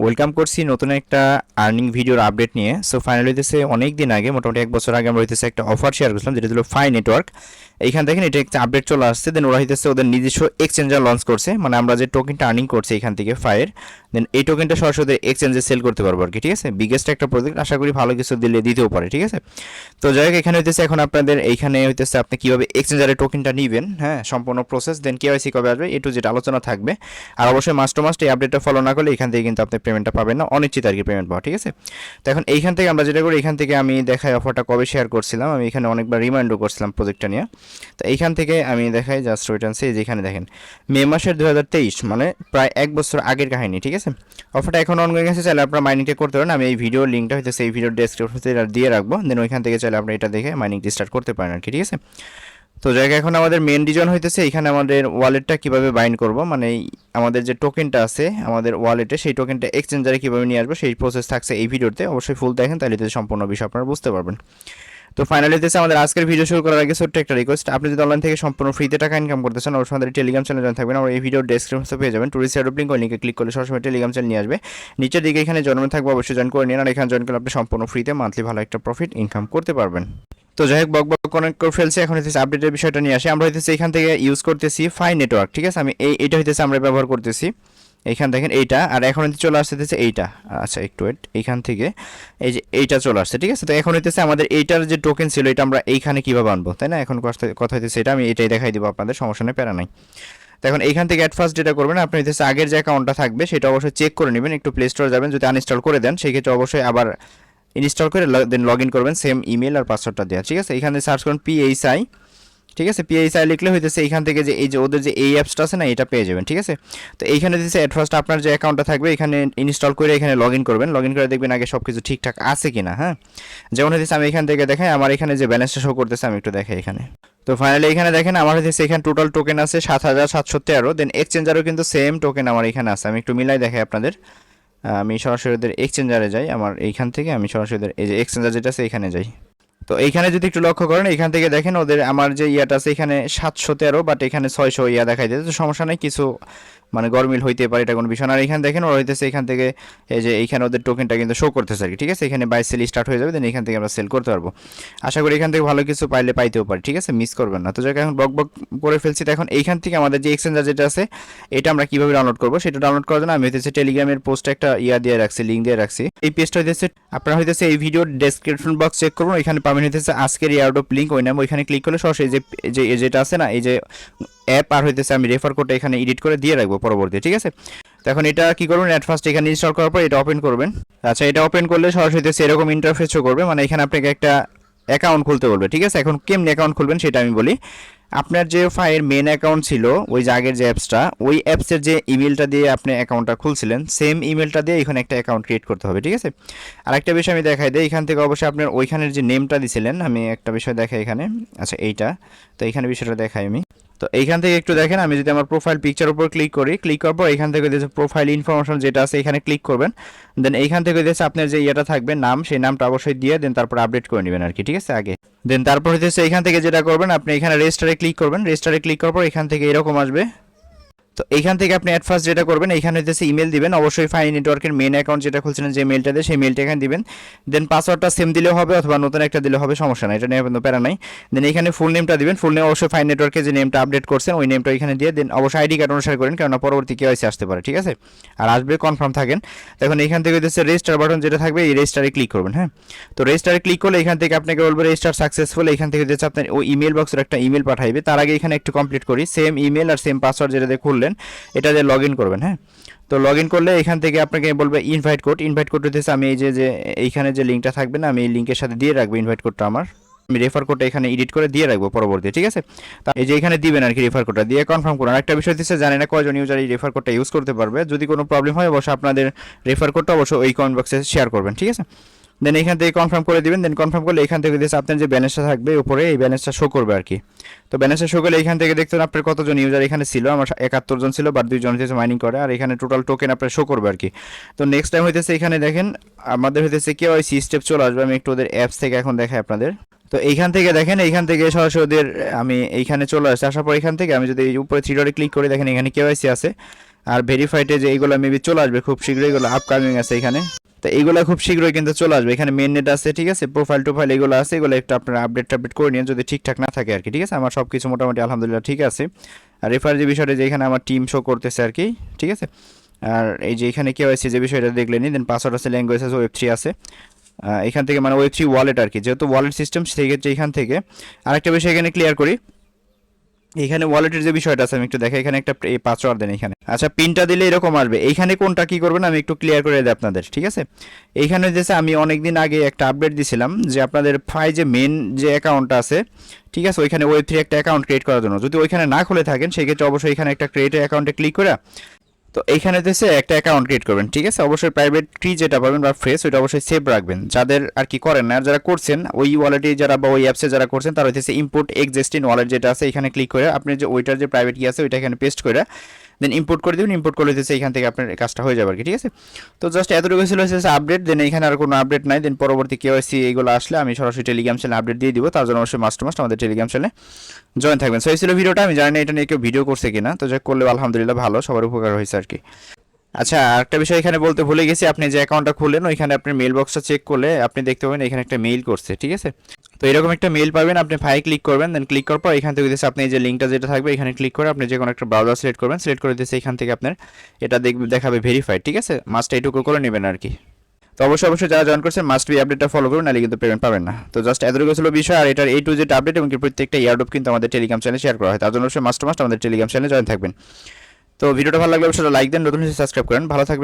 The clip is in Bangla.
ওয়েলকাম করছি নতুন একটা আর্নিং ভিডিওর আপডেট নিয়ে। সো ফাইনালি হইতেছে অনেক দিন আগে, মোটামুটি 1 বছর আগে আমরা হইতেছে একটা অফার শেয়ার করছিলাম, যেটা ছিল ফাই নেটওয়ার্ক। এইখান দেখেন এটা একটা আপডেট চলে আসছে। দেন ওরা হইতেছে ওদের নিজস্ব এক্সচেঞ্জার লঞ্চ করছে, মানে আমরা যে টোকেনটা আর্নিং করছি এখান থেকে ফায়ের, দেন এই টোকেনটা সরাসরি এক্সচেঞ্জে সেল করতে পারবো আর কি। ঠিক আছে, বিগেস্ট একটা প্রজেক্ট, আশা করি ভালো কিছু দিতেও পারে। ঠিক আছে, তো যাই হোক, এখানে হইতেছে এখন আপনাদের এইখানে হইতেছে আপনি কীভাবে এক্সচেঞ্জারের টোকেনটা নেবেন, হ্যাঁ, সম্পূর্ণ প্রসেস, দেন কেওয়াইসি কবে আসবে, এটু যেটা আলোচনা থাকবে। আর অবশ্যই মাস্ট এই আপডেটটা ফলো না করলে এখান থেকে কিন্তু আপনি পেমেন্টটা পাবেন না, অনিশ্চিত আর কি পেমেন্ট পাওয়া। ঠিক আছে, তো এখন এইখান থেকে আমরা যেটা করি, এখান থেকে আমি দেখাই অফারটা কবে শেয়ার করছিলাম, আমি এখানে অনেকবার রিমাইন্ডও করছিলাম প্রজেক্টটা নিয়ে। তো এইখান থেকে আমি দেখাই জাস্ট ওয়েটান্সে, যেখানে দেখেন মে মাসের 2023, মানে প্রায় 1 বছর আগের কাহিনী। ঠিক আছে, অফারটা এখন অনগোয়িং আছে, চাইলে আপনারা মাইনিংটা করতে পারেন। আমি এই ভিডিওর লিঙ্কটা হইতেছে এই ভিডিওর ডেসক্রিপশনে দিয়ে রাখবো, দেন ওইখান থেকে চাইলে আপনি এটা দেখে মাইনিংটি স্টার্ট করতে পারেন আর কি। ঠিক আছে, তো জায়গা এখন আমাদের মেন রিজন হইতেছে এখানে আমাদের ওয়ালেটটা কিভাবে বাইন্ড করব, মানে আমাদের যে টোকেনটা আছে আমাদের ওয়ালেটে, সেই টোকেনটা এক্সচেঞ্জারে কিভাবে নিয়ে আসবো, সেই প্রসেস থাকছে এই ভিডিওতে। অবশ্যই ফুল দেখেন, তাহলে সম্পূর্ণ বিষয় আপনারা বুঝতে পারবেন। তো ফাইনালি হইতেছে আমাদের আজকের ভিডিও শুরু করার আগে ছোট্ট একটা রিকোয়েস্ট, আপনি যদি অনলাইন থেকে সম্পূর্ণ ফ্রিতে টাকা ইনকাম করতে চান, অবশ্যই আমাদের টেলিগ্রাম চ্যানেল জয়েন থাকবেন। আমরা এই ভিডিওর ডেসক্রিপশনে পেয়ে যাবেন, টুরিস্ট অ্যাডপ লিঙ্ক, ওই লিঙ্কে ক্লিক করলে সরাসরি টেলিগ্রাম চ্যানেল নিয়ে আসবে। নিচের দিকে এখানে জন্মে থাকবে, অবশ্যই জয়েন করে নিন। আর এখানে জয়েন করলে আপনি সম্পূর্ণ ফ্রিতে মান্থলি ভালো একটা প্রফিট ইনকাম করতে পারবেন। তো যাই হোক, বক কানেক্ট করে ফেলছে, এখন হইতেছে আপডেটের বিষয়টা নিয়ে আসি। আমরা হইতেছে এখান থেকে ইউজ করতেছি ফাই নেটওয়ার্ক। ঠিক আছে, আমি এইটা হইতেছে আমরা ব্যবহার করতেছি, এইখান দেখেন এইটা, আর এখন হইতে চলে আসতেছে এইটা। আচ্ছা একটু ওয়েট, এইখান থেকে এই যে এইটা চলে আসছে। ঠিক আছে, তো এখন হইতেছে আমাদের এইটার যে টোকেন ছিল, এটা আমরা এইখানে কীভাবে আনবো, তাই না? এখন কথা হইতেছে এটা, আমি এটাই দেখাই দিব আপনাদের, সমস্যা নেই, প্যারা নাই। তো এখন এইখান থেকে অ্যাট ফার্স্ট যেটা করবেন, আপনি হইতেছে আগের যে অ্যাকাউন্টটা থাকবে সেটা অবশ্যই চেক করে নেবেন, একটু প্লে স্টোরে যাবেন, যদি আনইনস্টল করে দেন সেই ক্ষেত্রে অবশ্যই আবার ইনস্টল করে দেন লগ ইন করবেন সেম ইমেল আর পাসওয়ার্ডটা দেওয়া। ঠিক আছে, এখানে সার্চ করুন পিএইচআই। ঠিক আছে, পিএইচআই লিখলে হইতেছে এইখান থেকে যে এই যে ওদের যে এই অ্যাপসটা আছে না, এটা পেয়ে যাবেন। ঠিক আছে, তো এইখানে দিচ্ছে অ্যাট ফার্স্ট আপনার যে অ্যাকাউন্টটা থাকবে এখানে ইনস্টল করে এখানে লগ ইন করবেন। লগ ইন করে দেখবেন আগে সব কিছু ঠিকঠাক আছে কিনা। হ্যাঁ, যেমন হইতেছে আমি এখান থেকে দেখাই, আমার এখানে যে ব্যালেন্সটা শো করতেছে, আমি একটু দেখাই এখানে। তো ফাইনালি এখানে দেখেন আমার হইতেছে এখানে টোটাল টোকেন আছে 7713। দেন এক্সচেঞ্জারও কিন্তু সেম টোকেন আমার এখানে আছে, আমি একটু মিলাই দেখাই আপনাদের। আমি সরাসরি ওদের এক্সচেঞ্জারে যাই, আমার এইখান থেকে আমি সরাসরি ওদের এই যে এক্সচেঞ্জার যেটা আছে এখানে যাই। তো এইখানে যদি একটু লক্ষ্য করেন, এখান থেকে দেখেন ওদের আমার যে ইয়াটা আছে এখানে 713, বাট এখানে 600 ইয়া দেখাই দিতে, তো সমস্যা নেই, কিছু মানে গরমিল হইতে পারে, এটা কোনো বিষয় না। আর এখানে দেখেন ওরা হইতেছে এখান থেকে এই যে এইখানে ওদের টোকেনটা কিন্তু শো করতেছে আর কি। ঠিক আছে, এখানে বাই সেল স্টার্ট হয়ে যাবে, দেন এখান থেকে আমরা সেল করতে পারবো। আশা করি এখান থেকে ভালো কিছু পাইতেও পারি। ঠিক আছে, মিস করবেন না। তো যাকে এখন বক করে ফেলছি, তো এখন এইখান থেকে আমাদের যে এক্সচেঞ্জার যেটা আছে এটা আমরা কিভাবে ডাউনলোড করবো, সেটা ডাউনলোড করার জন্য আমি হইতেছে টেলিগ্রামের পোস্টে একটা ইয়া দিয়ে রাখছি, লিঙ্ক দিয়ে রাখছি। এই পেজটা হইতেছে আপনারা হইতেছে এই ভিডিওর ডেসক্রিপশন বক্স চেক করুন, এখানে পাবেন হইতেছে আজকের এয়ারড্রপ লিঙ্ক, ওই নাম ওইখানে ক্লিক করলে সরাসরি যেটা আছে না এই যে অ্যাপ, আর হইতেছে আমি রেফার কোডটা এখানে এডিট করে দিয়ে রাখবো পরবর্তী। ঠিক আছে, তো এখন এটা কি করবেন, অ্যাট ফার্স্ট এখানে ইনস্টল করার পর এটা ওপেন করবেন। আচ্ছা, এটা ওপেন করলে সরাসরি এরকম ইন্টারফেস শো করবে, মানে এখানে আপনাকে একটা অ্যাকাউন্ট খুলতে বলবে। ঠিক আছে, এখন কেমনি অ্যাকাউন্ট খুলবেন সেটা আমি বলি। আপনার যে ফাইয়ের মেন অ্যাকাউন্ট ছিল, ওই যে আগের যে অ্যাপসটা, ওই অ্যাপসের যে ইমেলটা দিয়ে আপনি অ্যাকাউন্টটা খুলছিলেন, সেম ইমেলটা দিয়ে এখানে একটা অ্যাকাউন্ট ক্রিয়েট করতে হবে। ঠিক আছে, আরেকটা বিষয় আমি দেখাই দিই, এখান থেকে অবশ্যই আপনার ওইখানের যে নেমটা দিছিলেন, আমি একটা বিষয় দেখাই এখানে। আচ্ছা এইটা, তো এইখানে বিষয়টা দেখাই আমি। তো এইখান থেকে একটু দেখেন, আমি যদি আমার প্রোফাইল পিকচার উপর ক্লিক করি, ক্লিক করার পর এখান থেকে যে প্রোফাইল ইনফরমেশন যেটা আছে এখানে ক্লিক করবেন। দেন এইখান থেকে যে আপনার যে ইয়েটা থাকবে নাম, সেই নামটা অবশ্যই দিয়ে দেন তারপর আপডেট করে নেবেন আর কি। ঠিক আছে, আগে দেন তারপর হচ্ছে এখান থেকে যেটা করবেন, আপনি এখানে রেজিস্টারে ক্লিক করবেন। রেজিস্টারে ক্লিক করার পর এখান থেকে এরকম আসবে। তো এইখান থেকে আপনি অ্যাট ফার্স্ট যেটা করবেন, এখানে হচ্ছে ইমেল দিবেন, অবশ্যই ফাই নেটওয়ার্কের মেন অ্যাকাউন্ট যেটা খুলছিলেন যে মেলটা দিয়ে, সেই মেলটা এখানে দিবেন। দেন পাসওয়ার্ডটা সেম দিলেও হবে অথবা নতুন একটা দিলে হবে, সমস্যা নাই, এটা নিয়ে কোনো প্যারা নাই। দেন এখানে ফুল নেমটা দিবেন, ফুল নেম অবশ্যই ফাই নেটওয়ার্কে যে নেমটা আপডেট করছেন ওই নেমটা এখানে দিয়ে দেন, অবশ্যই আইডি কার্ড অনুসারে করেন, কারণ পরবর্তী কেওয়াইসি আসতে পারে। ঠিক আছে, আর আসবে কনফার্ম থাকেন। তখন এখান থেকে হচ্ছে রেজিস্টার বাটন যেটা থাকবে, এই রেজিস্টারে ক্লিক করবেন। হ্যাঁ, তো রেজিস্টারে ক্লিক করলে এখান থেকে আপনাকে বলবে রেজিস্টার সাকসেসফুল। এখান থেকে হচ্ছে আপনার ওই ইমেল বক্সের একটা ইমেল পাঠাইবে, তার আগে এখানে একটু কমপ্লিট করি, সেম ইমেল আর সেম পাসওয়ার্ড যেটা দিয়ে খুললেন এটা দিয়ে লগ ইন করবেন। হ্যাঁ, তো লগ ইন করলে এখান থেকে আপনাকে বলবে ইনভাইট কোড। ইনভাইট কোড হচ্ছে আমি এই যে এইখানে যে লিঙ্কটা থাকবে না, আমি এই লিঙ্কের সাথে দিয়ে রাখবো ইনভাইট কোডটা আমার, আমি রেফার কোডটা এখানে এডিট করে দিয়ে রাখবো পরবর্তী। ঠিক আছে, তা এই যে এখানে দিবেন আর কি, রেফার কোডটা দিয়ে কনফার্ম করুন। একটা বিষয় দিচ্ছে, জানি না কয়জন ইউজার এই রেফার কোডটা ইউজ করতে পারবে, যদি কোনো প্রবলেম হয় অবশ্যই আপনাদের রেফার কোডটা অবশ্যই ওই কমেন্ট বক্সে শেয়ার করবেন। ঠিক আছে, দেন এখান থেকে কনফার্ম করে দিবেন। দেন কনফার্ম করলে এখান থেকে দিচ্ছে আপনার যে ব্যালেন্সটা থাকবে উপরে, এই ব্যালেন্সটা শো করবে আর কি। তো ব্যালেন্সটা শো করলে এখান থেকে দেখতে আপনার কতজন ইউজার এখানে ছিল, আমার 71 জন ছিল, বাট 2 জন হচ্ছে মাইনিং করে, আর এখানে টোটাল টোকেন আপনার শো করবে আর কি। তো নেক্সট টাইম হইতেছে এখানে দেখেন আমাদের হইতেছে কেওয়াইসি স্টেপ চলে আসবে, আমি একটু ওদের অ্যাপস থেকে এখন দেখাই আপনাদের। তো এইখান থেকে দেখেন, এইখান থেকে সরাসরি ওদের আমি এইখানে চলে আসছি, আসার পর এখান থেকে আমি যদি এই উপরে থ্রি ডটে ক্লিক করি, দেখেন এখানে কেওয়াইসি আছে আর ভেরিফাইডে যে এইগুলো মেবি চলে আসবে খুব শীঘ্রই, এগুলো আপকামিং আছে এখানে। তো এইগুলো খুব শীঘ্রই কিন্তু চলে আসবে। এখানে মেন নেট আছে, ঠিক আছে, প্রোফাইল টোফাইল এগুলো আছে, এগুলো একটু আপনারা আপডেট করে নিন যদি ঠিকঠাক না থাকে আর কি, ঠিক আছে। আমার সব কিছু মোটামুটি আলহামদুলিল্লাহ ঠিক আছে। আর রেফার যে বিষয়টা যে এখানে আমার টিম শো করতেছে আর কি, ঠিক আছে। আর এই যে এখানে কেওয়াইসি যে বিষয়টা দেখলেনি, দেন পাসওয়ার্ড আছে, ল্যাঙ্গুয়েজ আছে, ওয়েব3 আছে। এখান থেকে মানে ওয়েব3 ওয়ালেট আর কি, যেহেতু ওয়ালেট সিস্টেম সেক্ষেত্রে এখান থেকে আরেকটা বিষয় এখানে ক্লিয়ার করি। এখানে ওয়ালেটের যে বিষয়টা আছে আমি একটু দেখে, এখানে একটা পাসওয়ার্ড দেন এখানে, আচ্ছা পিনটা দিলে এরকম আসবে। এইখানে কোনটা কি করবেন আমি একটু ক্লিয়ার করে দিই আপনাদের, ঠিক আছে। এইখানে হচ্ছে আমি অনেকদিন আগে একটা আপডেট দিছিলাম যে আপনাদের ফাই যে মেন যে অ্যাকাউন্টটা আছে, ঠিক আছে, ওইখানে ওয়েব3 একটা অ্যাকাউন্ট ক্রিয়েট করার জন্য যদি ওইখানে না খুলে থাকেন সেক্ষেত্রে অবশ্যই এখানে একটা ক্রিয়েট অ্যাকাউন্টে ক্লিক করে তো এইখানে হচ্ছে একটা অ্যাকাউন্ট ক্রিয়েট করবেন, ঠিক আছে। অবশ্যই প্রাইভেট কি যেটা পাবেন বা ফ্রেশ ওইটা অবশ্যই সেভ রাখবেন, যাদের আর কি করেন না। আর যারা করছেন ওই ওয়ালেটে যারা বা ওই অ্যাপসে যারা করছেন তারা হচ্ছে ইম্পোর্ট এক্সিস্টিং ওয়ালেট যেটা আছে এখানে ক্লিক করে আপনি যে ওইটার যে প্রাইভেট কি আছে ওইটা এখানে পেস্ট করে দেন ইম্পোর্ট করে দেবেন। ইম্পোর্ট করলে হচ্ছে এখান থেকে আপনার কাজটা হয়ে যাবে আর কি, ঠিক আছে। তো জাস্ট এতটুকু ছিল হচ্ছে আপডেট, দেন এখানে আর কোনো আপডেট নাই। দেন পরবর্তী কেওয়াইসি এইগুলো আসলে আমি সরাসরি টেলিগ্রাম চ্যানেলে আপডেট দিয়ে দিব, তার জন্য অবশ্যই মাস্ট আমাদের টেলিগ্রাম চ্যানেলে জয়েন থাকবেন। সো এই ছিল ভিডিওটা, আমি জানি না এটা নিয়ে কেউ ভিডিও করছে কিনা, তো যা করলে আলহামদুলিল্লাহ ভালো, সবার উপকার হয়েছে আর কি। আচ্ছা আরেকটা বিষয় এখানে বলতে ভুলে গেছি, আপনি যে অ্যাকাউন্টটা খুললেন ওইখানে আপনি মেল বক্সটা চেক করলে আপনি দেখতে পাবেন এখানে একটা মেইল করছে, ঠিক আছে। তো এরকম একটা মেইল পাবেন, আপনি ফাইল ক্লিক করবেন, দেন ক্লিক করার পর এখান থেকে দিচ্ছে আপনি যে লিঙ্কটা যেটা থাকবে এখানে ক্লিক করে আপনি যে কোনো একটা ব্রাউজার সিলেক্ট করবেন, সিলেক্ট করে দিচ্ছে এখান থেকে আপনার এটা দেখাবে ভেরিফাইড, ঠিক আছে। মাস্ট এইটুকু করে নেবেন আর কি। তো অবশ্যই যারা জয়েন করছেন মাস্ট বি আপডেটটা ফলো করুন, নাহলে কিন্তু পেমেন্ট পাবেন না। তো জাস্ট এতটুকু ছিল বিষয়। আর এটার A to Z আপডেট এবং প্রত্যেকটা ইয়ারড্রপ কিন্তু আমাদের টেলিগ্রাম চ্যানেলে শেয়ার করা হয়, তার জন্য অবশ্যই মাস্ট আমাদের টেলিগ্রাম চ্যানেলে জয়েন থাকবেন। তো ভিডিওটা ভালো লাগলে অবশ্যই লাইক দেন, নতুন সাবস্ক্রাইব করেন, ভালো থাকবেন।